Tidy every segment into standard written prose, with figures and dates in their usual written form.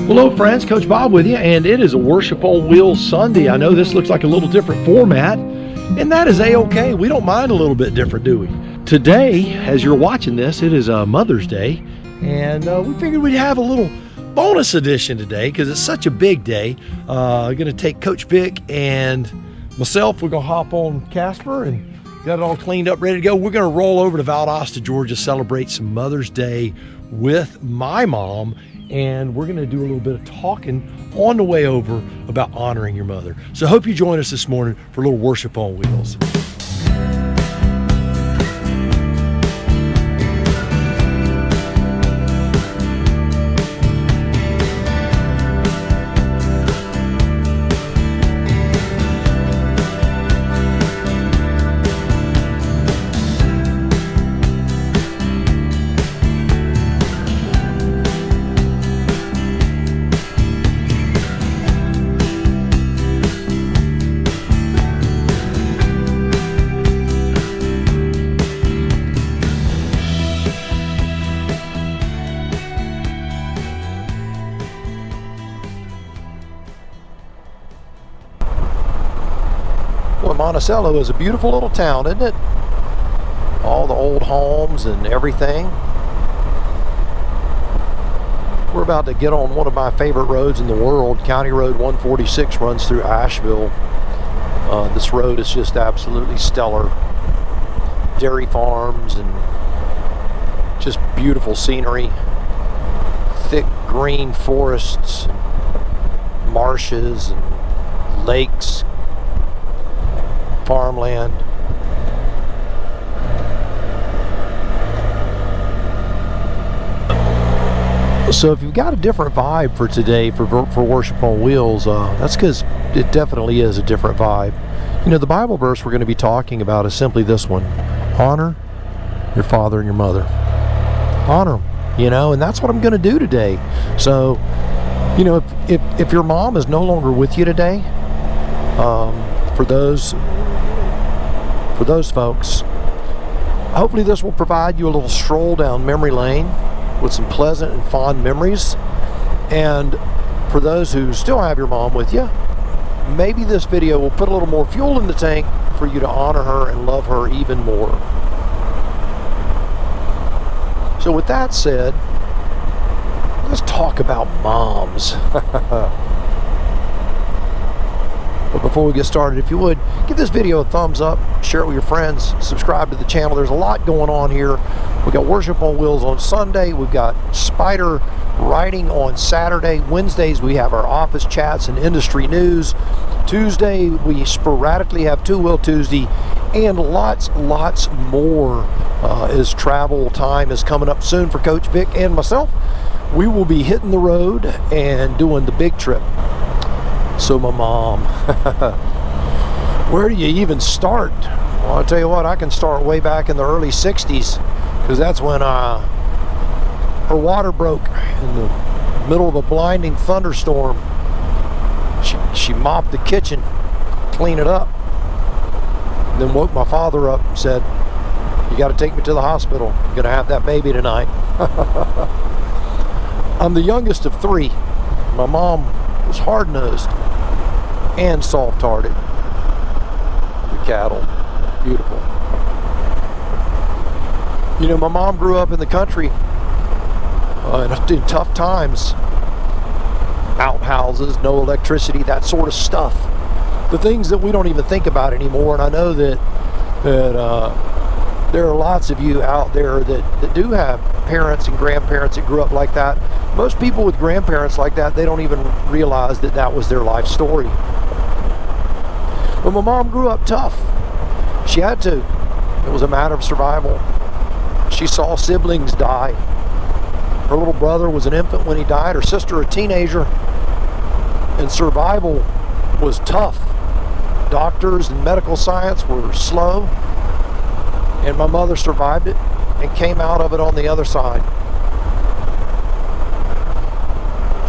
Hello friends, Coach Bob with you, and it is a Worship on Wheels Sunday. I know this looks like a little different format, and that is a-okay. We don't mind a little bit different, do we? Today, as you're watching this, it is Mother's Day, and we figured we'd have a little bonus edition today because it's such a big day. I'm going to take Coach Vic and myself. We're going to hop on Casper and got it all cleaned up, ready to go. We're going to roll over to Valdosta, Georgia, celebrate some Mother's Day with my mom. And we're going to do a little bit of talking on the way over about honoring your mother. So hope you join us this morning for a little Worship on Wheels. Monticello is a beautiful little town, isn't it? All the old homes and everything. We're about to get on one of my favorite roads in the world. County Road 146 runs through Asheville. This road is just absolutely stellar. Dairy farms and just beautiful scenery. Thick green forests, and marshes and lakes. Farmland. So if you've got a different vibe for today for Worship on Wheels, that's because it definitely is a different vibe. You know, the Bible verse we're going to be talking about is simply this one: honor your father and your mother. Honor them, you know, and that's what I'm going to do today. So, you know, if your mom is no longer with you today, for those folks, hopefully this will provide you a little stroll down memory lane with some pleasant and fond memories. And for those who still have your mom with you, maybe this video will put a little more fuel in the tank for you to honor her and love her even more. So with that said, let's talk about moms. But before we get started, if you would, give this video a thumbs up, share it with your friends, subscribe to the channel. There's a lot going on here. We've got Worship on Wheels on Sunday. We've got Spider Riding on Saturday. Wednesdays, we have our office chats and industry news. Tuesday, we sporadically have Two Wheel Tuesday, and lots more as travel time is coming up soon for Coach Vic and myself. We will be hitting the road and doing the big trip. So my mom, where do you even start? Well, I'll tell you what, I can start way back in the early 60s, because that's when her water broke in the middle of a blinding thunderstorm. She mopped the kitchen, cleaned it up, and then woke my father up and said, "You got to take me to the hospital. I'm going to have that baby tonight." I'm the youngest of three. My mom was hard-nosed and soft-hearted. The cattle, beautiful. You know, my mom grew up in the country in tough times. Outhouses, no electricity, that sort of stuff. The things that we don't even think about anymore. And I know that there are lots of you out there that do have parents and grandparents that grew up like that. Most people with grandparents like that, they don't even realize that that was their life story. But my mom grew up tough. She had to. It was a matter of survival. She saw siblings die. Her little brother was an infant when he died, her sister a teenager, and survival was tough. Doctors and medical science were slow, and my mother survived it and came out of it on the other side.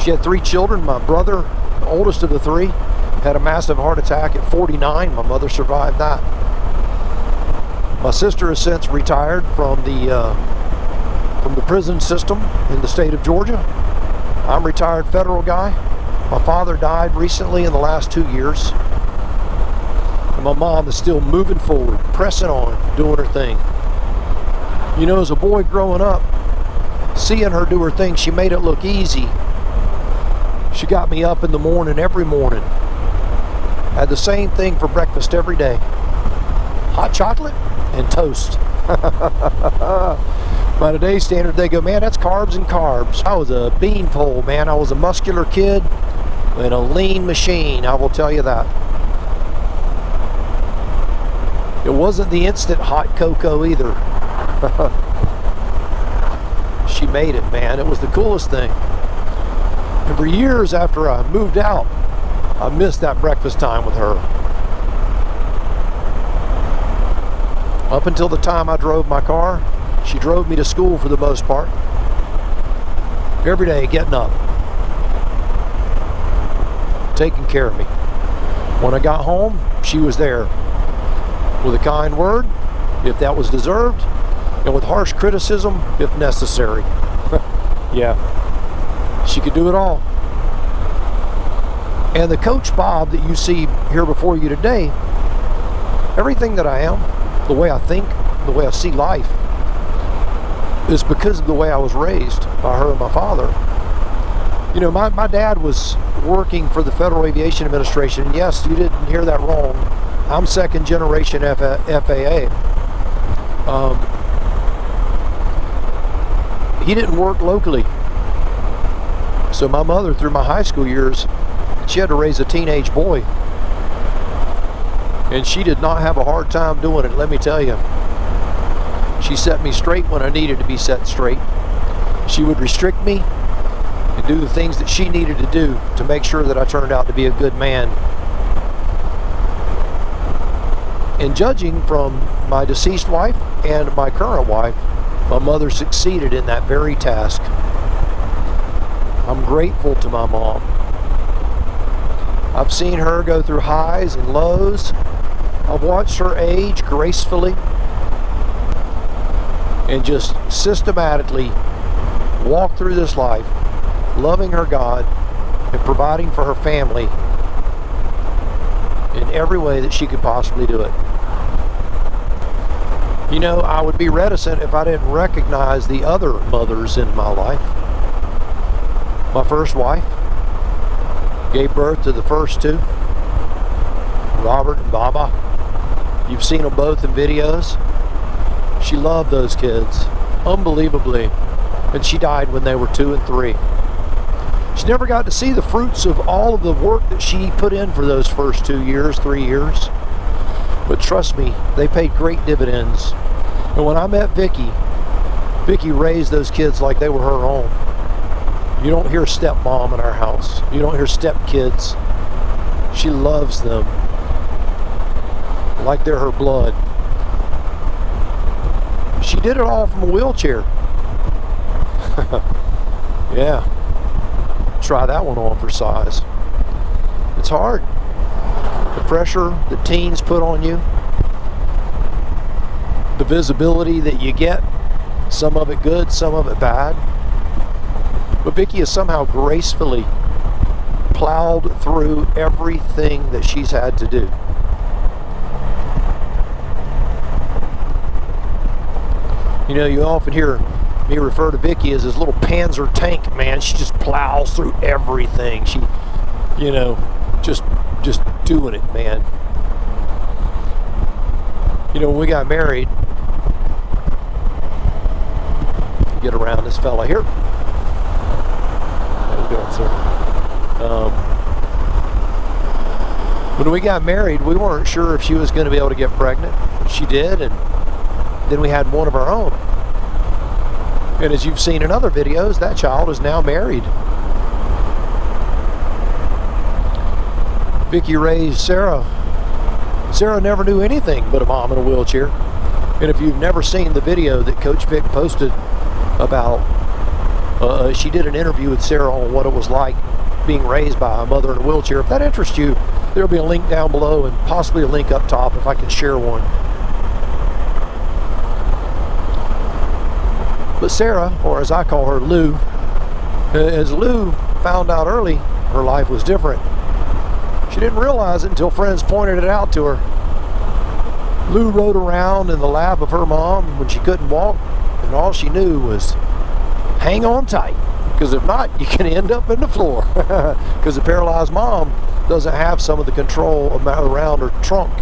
She had 3 children. My brother, the oldest of the 3, had a massive heart attack at 49. My mother survived that. My sister has since retired from the prison system in the state of Georgia, I'm a retired federal guy. My father died recently in the last 2 years. And my mom is still moving forward, pressing on, doing her thing. You know, as a boy growing up, seeing her do her thing, she made it look easy. She got me up in the morning every morning. Had the same thing for breakfast every day. Hot chocolate and toast. By today's standard, they go, man, that's carbs and carbs. I was a beanpole, man. I was a muscular kid and a lean machine, I will tell you that. It wasn't the instant hot cocoa either. She made it, man. It was the coolest thing. And for years after I moved out, I missed that breakfast time with her. Up until the time I drove my car, she drove me to school for the most part. Every day, getting up, taking care of me. When I got home, she was there with a kind word, if that was deserved, and with harsh criticism, if necessary. Yeah, she could do it all. And the Coach Bob that you see here before you today, everything that I am, the way I think, the way I see life, is because of the way I was raised by her and my father. You know, my dad was working for the Federal Aviation Administration, and yes, you didn't hear that wrong. I'm second generation FAA. He didn't work locally. So my mother, through my high school years, she had to raise a teenage boy. And she did not have a hard time doing it, let me tell you. She set me straight when I needed to be set straight. She would restrict me and do the things that she needed to do to make sure that I turned out to be a good man. And judging from my deceased wife and my current wife, my mother succeeded in that very task. I'm grateful to my mom. I've seen her go through highs and lows. I've watched her age gracefully and just systematically walk through this life, loving her God and providing for her family in every way that she could possibly do it. You know, I would be reticent if I didn't recognize the other mothers in my life. My first wife gave birth to the first two, Robert and Baba. You've seen them both in videos. She loved those kids unbelievably, and she died when they were 2 and 3. She never got to see the fruits of all of the work that she put in for those first 2 years, 3 years. But trust me, they paid great dividends. And when I met Vicky raised those kids like they were her own. You don't hear stepmom in our house. You don't hear stepkids. She loves them like they're her blood. She did it all from a wheelchair. Yeah. Try that one on for size. It's hard. The pressure that teens put on you, the visibility that you get, some of it good, some of it bad. But Vicky has somehow gracefully plowed through everything that she's had to do. You know, you often hear me refer to Vicky as this little Panzer tank, man. She just plows through everything. She, you know, just doing it, man. You know, when we got married, get around this fella here. How you doing, sir? When we got married, we weren't sure if she was going to be able to get pregnant. She did, and then we had one of our own. And as you've seen in other videos, that child is now married. Vicky raised Sarah. Sarah never knew anything but a mom in a wheelchair. And if you've never seen the video that Coach Vic posted about, she did an interview with Sarah on what it was like being raised by a mother in a wheelchair. If that interests you, there'll be a link down below and possibly a link up top if I can share one. But Sarah, or as I call her, Lou, As Lou found out early, her life was different. She didn't realize it until friends pointed it out to her. Lou rode around in the lap of her mom when she couldn't walk, and all she knew was hang on tight, because if not, you can end up in the floor. Because the paralyzed mom doesn't have some of the control around her trunk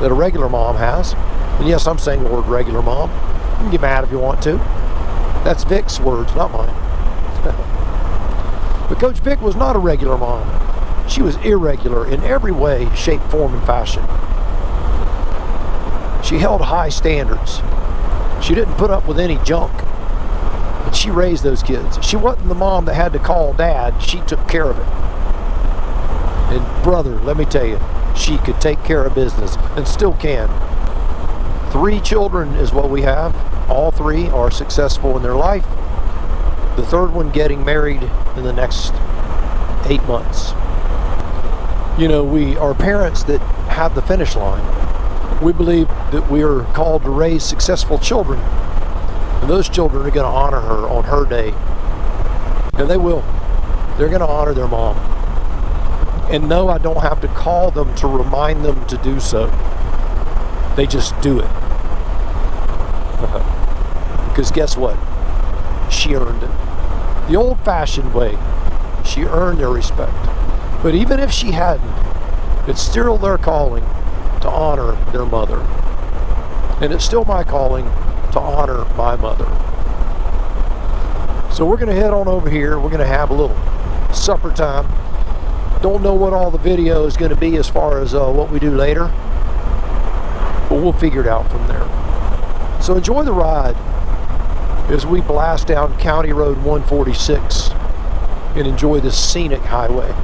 that a regular mom has. And yes, I'm saying the word regular mom. You can get mad if you want to. That's Vic's words, not mine. But Coach Vic was not a regular mom. She was irregular in every way, shape, form, and fashion. She held high standards. She didn't put up with any junk. But she raised those kids. She wasn't the mom that had to call dad. She took care of it. And brother, let me tell you, she could take care of business and still can. 3 children is what we have. All 3 are successful in their life. The 3rd one getting married in the next 8 months. You know, we are parents that have the finish line. We believe that we are called to raise successful children. And those children are going to honor her on her day. And they will. They're going to honor their mom. And no, I don't have to call them to remind them to do so. They just do it. Because guess what? She earned it. The old-fashioned way. She earned their respect. But even if she hadn't, it's still their calling to honor their mother. And it's still my calling to honor my mother. So we're going to head on over here. We're going to have a little supper time. Don't know what all the video is going to be as far as what we do later. But we'll figure it out from there. So enjoy the ride as we blast down County Road 146 and enjoy this scenic highway.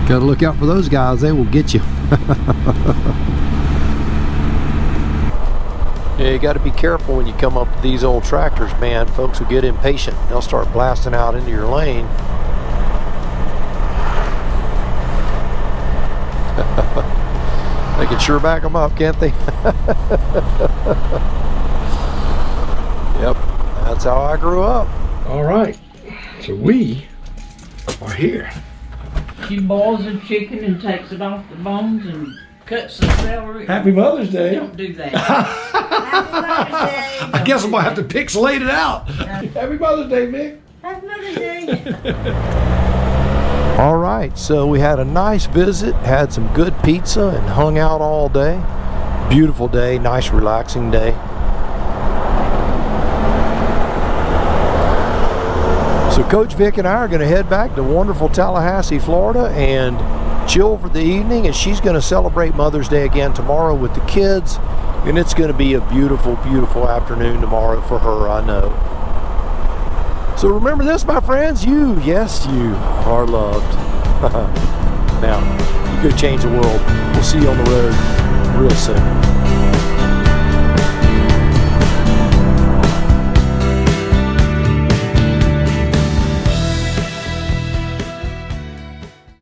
Gotta look out for those guys, they will get you. Yeah, you gotta be careful when you come up to these old tractors, man. Folks will get impatient. They'll start blasting out into your lane. They can sure back them up, can't they? Yep, that's how I grew up. All right, so we are here. She boils the chicken and takes it off the bones and cuts the celery. Happy Mother's Day. Don't do that. Happy Mother's Day. I guess I'm gonna have to pixelate it out. Happy Mother's Day, Vic. Happy Mother's Day. All right, so we had a nice visit, had some good pizza and hung out all day. Beautiful day, nice relaxing day. So Coach Vic and I are going to head back to wonderful Tallahassee, Florida and chill for the evening, and she's going to celebrate Mother's Day again tomorrow with the kids, and it's going to be a beautiful, beautiful afternoon tomorrow for her, I know. So remember this, my friends, you, yes, you are loved. Now, you go change the world. We'll see you on the road real soon.